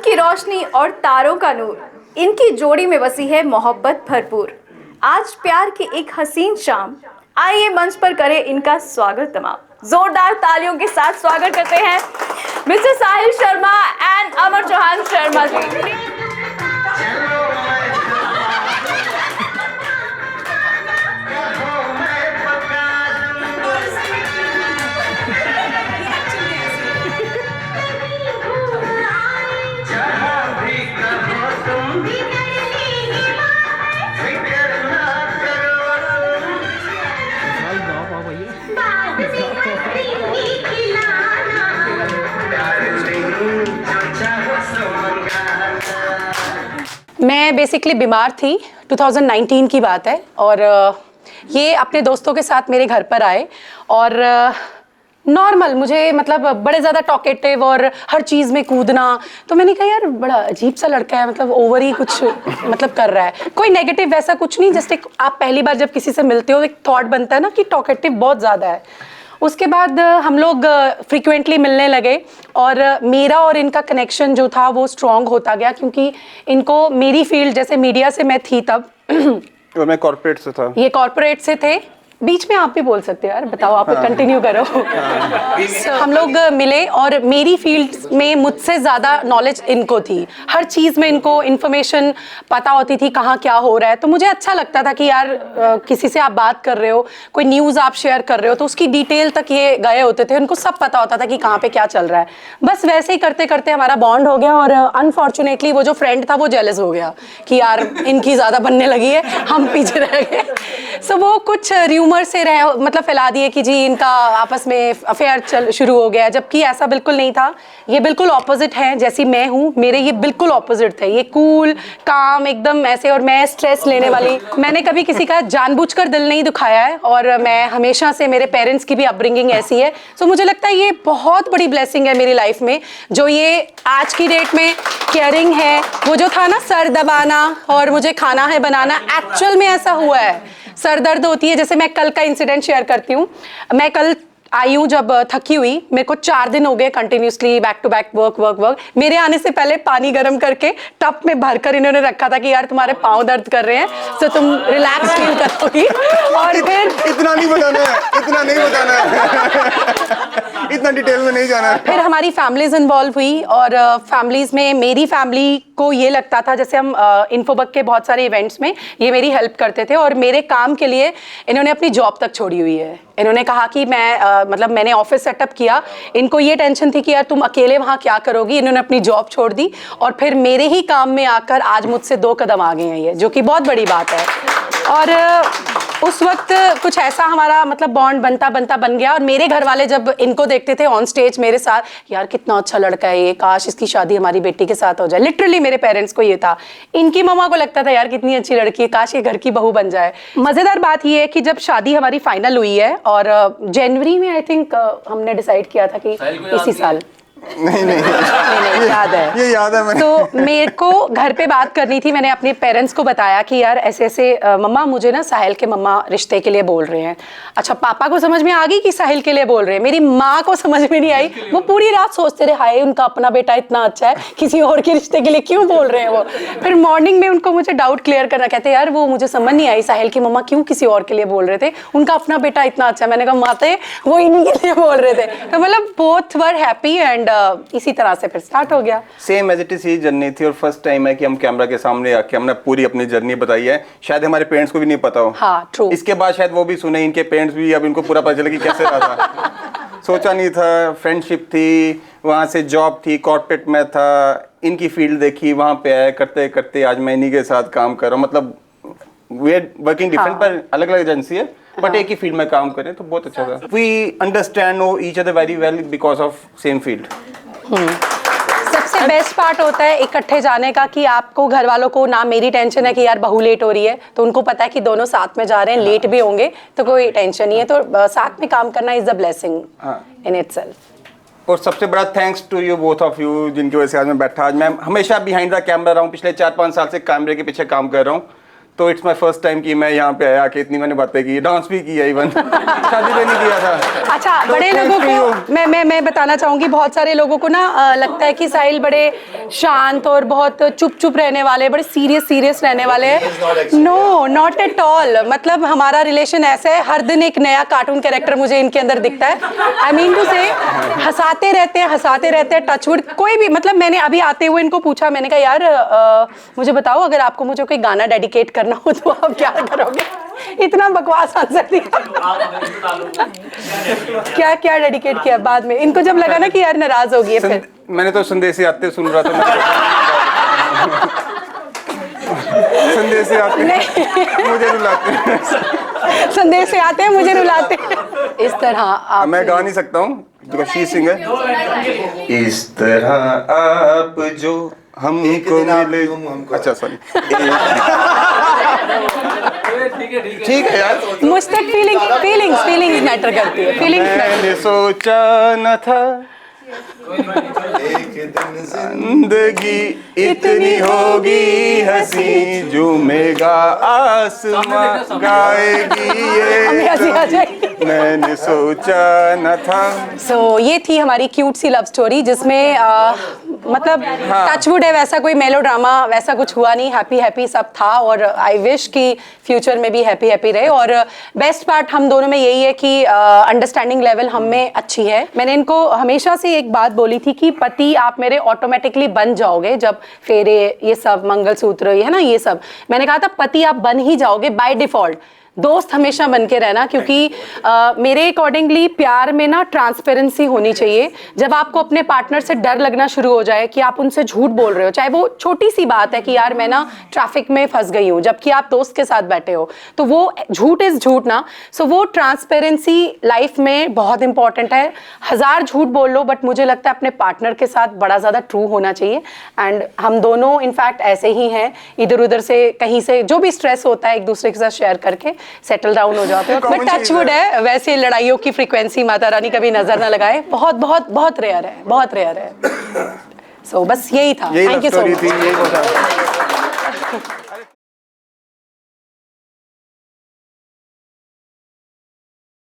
की रोशनी और तारों का नूर, इनकी जोड़ी में बसी है मोहब्बत भरपूर। आज प्यार की एक हसीन शाम, आइए मंच पर करें इनका स्वागत तमाम। जोरदार तालियों के साथ स्वागत करते हैं मिस्टर साहिल शर्मा एंड अमर चौहान शर्मा जी। मैं बेसिकली बीमार थी, 2019 की बात है, और ये अपने दोस्तों के साथ मेरे घर पर आए और नॉर्मल मुझे मतलब बड़े ज़्यादा टॉकेटिव और हर चीज़ में कूदना, तो मैंने कहा यार बड़ा अजीब सा लड़का है, मतलब ओवर ही कुछ मतलब कर रहा है। कोई नेगेटिव वैसा कुछ नहीं, जस्ट एक आप पहली बार जब किसी से मिलते हो एक थॉट बनता है ना कि टॉकेटिव बहुत ज़्यादा है। उसके बाद हम लोग फ्रीक्वेंटली मिलने लगे और मेरा और इनका कनेक्शन जो था वो स्ट्रॉन्ग होता गया, क्योंकि इनको मेरी फील्ड, जैसे मीडिया से मैं थी तब और मैं कॉर्पोरेट से था, ये कॉर्पोरेट से थे। बीच में आप भी बोल सकते हो यार, बताओ आप कंटिन्यू करो। हम लोग मिले और मेरी फील्ड में मुझसे ज़्यादा नॉलेज इनको थी, हर चीज़ में इनको इन्फॉर्मेशन पता होती थी कहाँ क्या हो रहा है। तो मुझे अच्छा लगता था कि यार किसी से आप बात कर रहे हो, कोई न्यूज़ आप शेयर कर रहे हो तो उसकी डिटेल तक ये गए होते थे, उनको सब पता होता था कि कहाँ पे क्या चल रहा है। बस वैसे ही करते करते हमारा बॉन्ड हो गया और अनफॉर्चुनेटली वो जो फ्रेंड था वो जेलस हो गया कि यार इनकी ज़्यादा बनने लगी है, हम पीछे रह गए। सो वो कुछ र्यूमर से मतलब फैला दिए कि जी इनका आपस में अफेयर शुरू हो गया, जबकि ऐसा बिल्कुल नहीं था। ये बिल्कुल ऑपोजिट है, जैसी मैं हूँ मेरे ये बिल्कुल ऑपोजिट थे। ये कूल काम एकदम ऐसे, और मैं स्ट्रेस लेने वाली। मैंने कभी किसी का जानबूझकर दिल नहीं दुखाया है और मैं हमेशा से, मेरे पेरेंट्स की भी अपब्रिंगिंग ऐसी है। सो मुझे लगता है ये बहुत बड़ी ब्लेसिंग है मेरी लाइफ में, जो ये आज की डेट में केयरिंग है। वो जो था ना सर दबाना और मुझे खाना है बनाना, एक्चुअल में ऐसा हुआ है। सर दर्द होती है, जैसे मैं कल का इंसिडेंट शेयर करती हूँ। मैं कल आई हूँ जब थकी हुई, मेरे को 4 दिन हो गए continuously back to back work. मेरे आने से पहले पानी गर्म करके टब में भरकर इन्होंने रखा था कि यार तुम्हारे पाँव दर्द कर रहे हैं तो तुम रिलैक्स फील करोगी। और फिर इतना नहीं बताना है, इतना नहीं बताना है, इतना डिटेल में नहीं जाना है। फिर हमारी फैमिलीज इन्वॉल्व हुई और फैमिलीज में मेरी फैमिली को ये लगता था, जैसे हम इन्फोबक के बहुत सारे इवेंट्स में ये मेरी हेल्प करते थे और मेरे काम के लिए इन्होंने अपनी जॉब तक छोड़ी हुई है। इन्होंने कहा कि मैं मतलब मैंने ऑफिस सेटअप किया, इनको ये टेंशन थी कि यार तुम अकेले वहाँ क्या करोगी। इन्होंने अपनी जॉब छोड़ दी और फिर मेरे ही काम में आकर आज मुझसे 2 कदम आगे हैं ये, जो कि बहुत बड़ी बात है। और उस वक्त कुछ ऐसा हमारा मतलब बॉन्ड बनता बन गया। और मेरे घर वाले जब इनको देखते थे ऑन स्टेज मेरे साथ, यार कितना अच्छा लड़का है ये, काश इसकी शादी हमारी बेटी के साथ हो जाए। लिटरली मेरे पेरेंट्स को ये था। इनकी मम्मा को लगता था यार कितनी अच्छी लड़की है, काश ये घर की बहू बन जाए। मजेदार बात ये है कि जब शादी हमारी फाइनल हुई है और जनवरी में आई थिंक हमने डिसाइड किया था कि इसी साल नहीं, याद है, ये याद है मैंने। तो मेरे को घर पे बात करनी थी। मैंने अपने पेरेंट्स को बताया कि यार ऐसे ऐसे मम्मा मुझे ना साहिल के मम्मा रिश्ते के लिए बोल रहे हैं। अच्छा, पापा को समझ में आ गई कि साहिल के लिए बोल रहे हैं, मेरी माँ को समझ में नहीं आई। वो पूरी रात सोचते रहे, हाय उनका अपना बेटा इतना अच्छा है, किसी और के रिश्ते के लिए क्यों बोल रहे हैं वो। फिर मॉर्निंग में उनको मुझे डाउट क्लियर करना, कहते यार वो मुझे समझ नहीं आई साहिल की मम्मा क्यों किसी और के लिए बोल रहे थे, उनका अपना बेटा इतना अच्छा है। मैंने कहा माते वो इन्हीं के लिए बोल रहे थे। तो मतलब बोथ वर हैप्पी एंड इसी तरह से फिर स्टार्ट हो गया। सेम एज इट इज ही जर्नी थी और फर्स्ट टाइम है कि हम कैमरा के सामने आके हमने पूरी अपनी जर्नी बताई है। शायद हमारे पेरेंट्स को भी नहीं पता हो। हाँ, ट्रू। इसके बाद शायद वो भी सुने, इनके पेरेंट्स भी, अब इनको पूरा पता चला कि कैसे रहा था। सोचा नहीं था, फ्रेंडशिप थी, वहाँ से जॉब थी, कॉर्पोरेट में था, इनकी फील्ड देखी, वहाँ पे आए, करते करते आज मैं इन्हीं के साथ काम कर रहा हूँ। मतलब वी आर वर्किंग डिफरेंट पर अलग अलग एजेंसी है, बट एक ही फील्ड में काम करें तो बहुत अच्छा था। We understand no each other very well because of same field. सबसे बेस्ट पार्ट होता है इकट्ठे जाने का कि आपको घर वालों को ना मेरी टेंशन है कि यार बहू लेट हो रही है, तो उनको पता है कि दोनों साथ में जा रहे हैं, लेट भी होंगे तो कोई टेंशन नहीं है। तो साथ में काम करना is the blessing in itself. और सबसे बड़ा thanks to you both of you, जिनकी वजह से आज मैं बैठा। आज मैं हमेशा बिहाइंड द कैमरा रहा हूँ, पिछले 4-5 साल से कैमरे के पीछे काम कर रहा हूँ, तो इट्स माय फर्स्ट टाइम कि मैं यहाँ पे आया कि इतनी मैंने बातें की, डांस भी किया, इवन शादी भी नहीं किया था। अच्छा, तो बड़े लोगों को मैं बताना चाहूंगी, बहुत सारे लोगों को ना लगता है कि साहिल बड़े शांत और बहुत चुप चुप रहने वाले, बड़े सीरियस रहने वाले हैं। No, not at all. मतलब हमारा रिलेशन ऐसा है, हर दिन एक नया कार्टून कैरेक्टर मुझे इनके अंदर दिखता है। आई मीन टू से हंसाते रहते हैं, टचवुड। कोई भी, मतलब मैंने अभी आते हुए इनको पूछा, मैंने कहा यार मुझे बताओ, अगर आपको मुझे कोई गाना डेडिकेट करना हो तो आप क्या करोगे? इतना बकवास आंसर दिया। क्या क्या डेडिकेट किया बाद में? इनको जब लगा ना कि यार नाराज होगी फिर। मैंने तो संदेश आते सुन रहा था। संदेश आते मुझे रुलाते, संदेश से आते हैं मुझे रुलाते। इस तरह आप, मैं गा नहीं सकता हूँ बिकॉज़ शी सिंगर। इस तरह आप जो हमको मिले, अच्छा सॉरी, ठीक है यार, मुझ तक फीलिंग्स मैटर करती है। मैंने सोचा न था जिंदगी इतनी होगी हंसी, झूमेगा आसमां गाएगी हमें हंसी आ जाएगी। मैंने सोचा न था। सो ये थी हमारी क्यूट सी लव स्टोरी, जिसमें मतलब टचवुड है, वैसा कोई मेलोड्रामा वैसा कुछ हुआ नहीं। हैप्पी सब था, और आई विश कि फ्यूचर में भी हैप्पी रहे। और बेस्ट पार्ट हम दोनों में यही है कि अंडरस्टैंडिंग लेवल हम में अच्छी है। मैंने इनको हमेशा से एक बात बोली थी कि पति आप मेरे ऑटोमेटिकली बन जाओगे, जब फेरे ये सब मंगलसूत्र ये है ना, ये सब मैंने कहा था पति आप बन ही जाओगे बाय डिफॉल्ट। दोस्त हमेशा बन के रहना, क्योंकि मेरे अकॉर्डिंगली प्यार में ना ट्रांसपेरेंसी होनी चाहिए। जब आपको अपने पार्टनर से डर लगना शुरू हो जाए कि आप उनसे झूठ बोल रहे हो, चाहे वो छोटी सी बात है कि यार मैं ना ट्रैफिक में फंस गई हूँ, जबकि आप दोस्त के साथ बैठे हो, तो वो झूठ इज झूठ ना। सो वो ट्रांसपेरेंसी लाइफ में बहुत इंपॉर्टेंट है। 1000 झूठ बोल लो, बट मुझे लगता है अपने पार्टनर के साथ बड़ा ज़्यादा ट्रू होना चाहिए। एंड हम दोनों इनफैक्ट ऐसे ही हैं, इधर उधर से कहीं से जो भी स्ट्रेस होता है एक दूसरे के साथ शेयर करके सेटल डाउन हो जाते हो। बट टचवुड है, वैसे लड़ाइयों की फ्रीक्वेंसी माता रानी कभी नजर ना लगाए, बहुत रेयर है। सो बस यही था। Thank you so much.